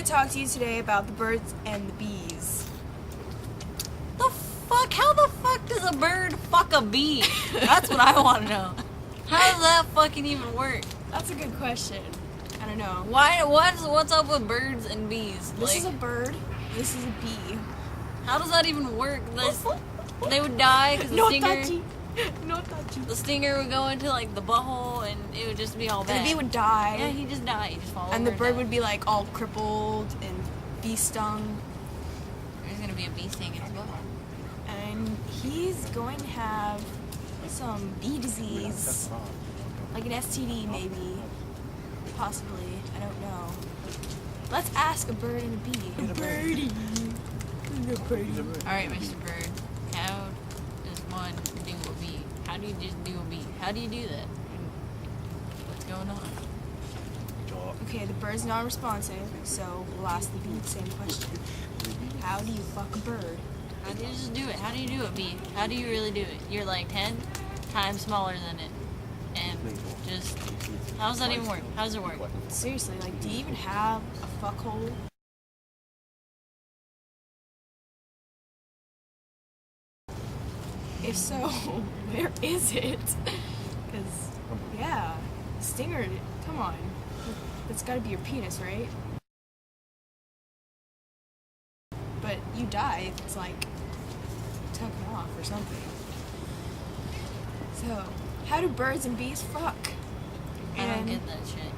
to talk to you today about the birds and the bees. The fuck? How the fuck does a bird fuck a bee? That's what I want to know. How does that fucking even work? That's a good question. I don't know. What's up with birds and bees? This is a bird. This is a bee. How does that even work? They would die because No touchy. No touchy. The stinger would go into like the butthole and it would just be all bad. And the bee would die. Yeah, he'd just die. He'd just fall over. And the bird would be like all crippled and bee stung. There's gonna be a bee sting in his butt. And he's going to have some bee disease. Like an STD maybe. Possibly. I don't know. Let's ask a bird and a bee. A birdie. Alright, Mr. Bird. How does one do a bee? How do you just do a bee? How do you do that? What's going on? Okay, the bird's non-responsive, so we'll ask the bee the same question. How do you fuck a bird? How do you just do it? How do you do it, bee? How do you really do it? You're like 10 times smaller than it. And just, how does that even work? How does it work? Seriously, like, do you even have a fuck hole? If so, where is it? Because, yeah, stinger, come on. That's gotta be your penis, right? But you die if it's like tucking off or something. So, how do birds and bees fuck? I don't get that shit.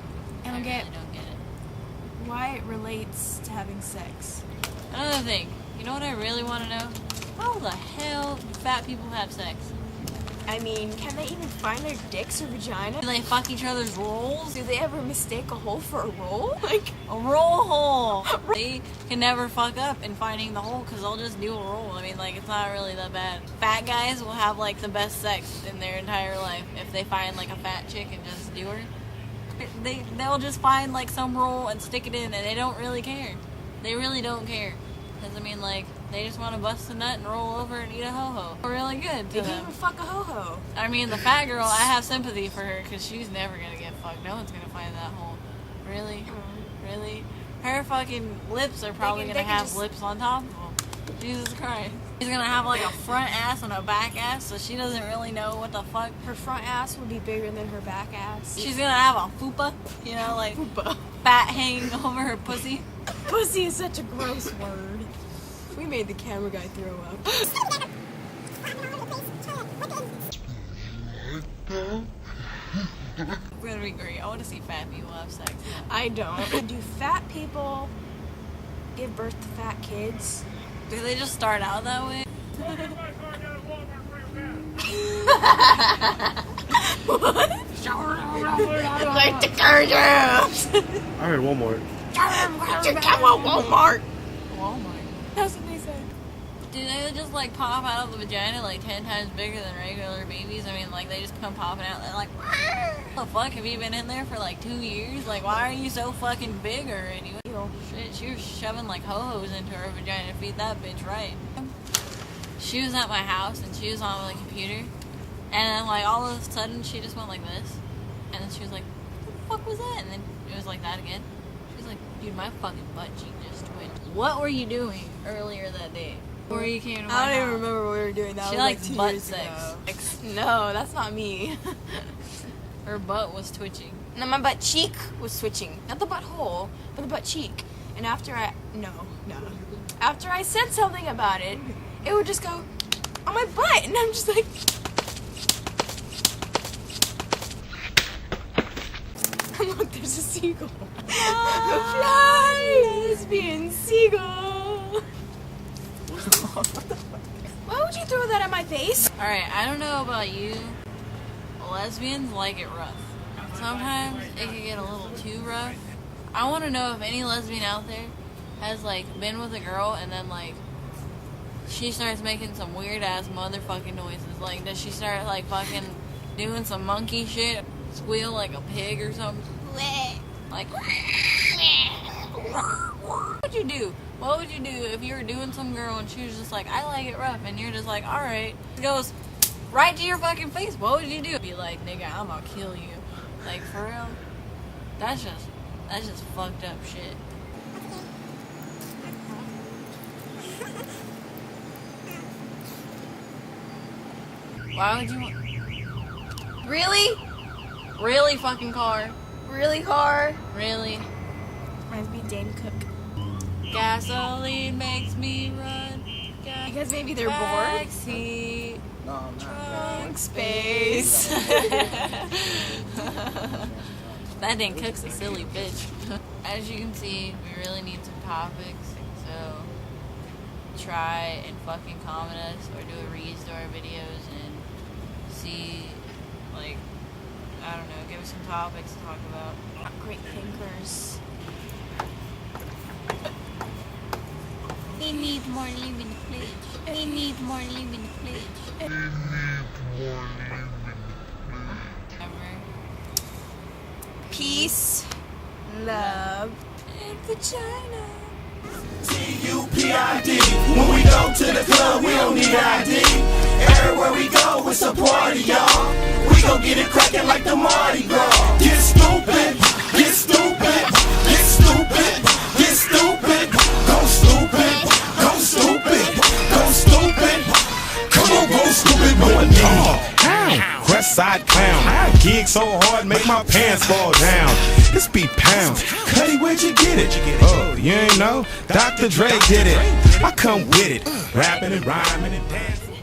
I don't really don't get it. Why it relates to having sex. Another thing, you know what I really want to know? How the hell do fat people have sex? I mean, can they even find their dicks or vagina? Do they fuck each other's rolls? Do they ever mistake a hole for a roll? Like, a roll hole! They can never fuck up in finding the hole because they'll just do a roll. I mean, like, it's not really that bad. Fat guys will have, like, the best sex in their entire life if they find, like, a fat chick and just do her. They'll just find, like, some roll and stick it in and they don't really care. They really don't care. Because, I mean, like, they just want to bust a nut and roll over and eat a ho-ho. Really good to they can them. even fuck a ho-ho. I mean, the fat girl, I have sympathy for her because she's never going to get fucked. No one's going to find that hole. Really? Really? Her fucking lips are probably going to have just lips on top of them. Jesus Christ. She's going to have like a front ass and a back ass, so she doesn't really know what the fuck. Her front ass will be bigger than her back ass. She's going to have a fupa, you know, like Fupa. fat hanging over her pussy. Pussy is such a gross word. We made the camera guy throw up. We're gonna be great. I want to see fat people have sex. I don't. Do fat people give birth to fat kids? Do they just start out that way? What? Like the Carissa. I heard Walmart. Walmart. Walmart. That's what they said. Do they just like pop out of the vagina like 10 times bigger than regular babies? I mean, like they just come popping out. They're like, what the fuck? Have you been in there for like 2 years? Like, why are you so fucking big already? Shit, she was shoving like ho-hos into her vagina to feed that bitch right. She was at my house and she was on the computer, and then like all of a sudden she just went like this, and then she was like, what the fuck was that? And then it was like that again. She was like, dude, my fucking butt cheek just twitched. What were you doing earlier that day? Before you came to my house? I don't even remember what we were doing. That She was likes like 2 butt years sex. ago. No, that's not me. Her butt was twitching. No, my butt cheek was switching. Not the butthole, but the butt cheek. And after After I said something about it, it would just go on my butt. And I'm just like... Look, there's a seagull. Fly, lesbian seagull. Why would you throw that at my face? Alright, I don't know about you. Lesbians like it rough. Sometimes it can get a little too rough. I want to know if any lesbian out there has like been with a girl and then like she starts making some weird ass motherfucking noises. Like, does she start like fucking doing some monkey shit? Squeal like a pig or something? Like, what would you do? What would you do if you were doing some girl and she was just like, I like it rough, and you're just like, alright. It goes right to your fucking face. What would you do? Be like, nigga, I'm gonna kill you. Like, for real? That's just fucked up shit. Why would you want... Really? Really, fucking car? Really, car? Really? Reminds me of Dane Cook. Gasoline makes me run. Because maybe they're bored. Backseat. No, I'm not. Trunk space. That Dane Cook's a silly bitch. As you can see, we really need some topics, so try and fucking comment us or do a read to our videos and see, like, I don't know, give us some topics to talk about. Great thinkers. We need more living pledge. We need more living pledge. Peace, love, and vagina. T-U-P-I-D. When we go to the club, we don't need ID. Everywhere we go, it's a party, y'all. We gon' get it crackin' like the Mardi Gras. Get stupid, get stupid, get stupid, get stupid. Go stupid, go stupid, go stupid. Come on, go stupid, boy. West side clown. Gig so hard, make my pants fall down. This be pounds. Cuddy, where'd you get it? Oh, you ain't know? Dr. Dre did it. I come with it. Rapping and rhyming and dancing.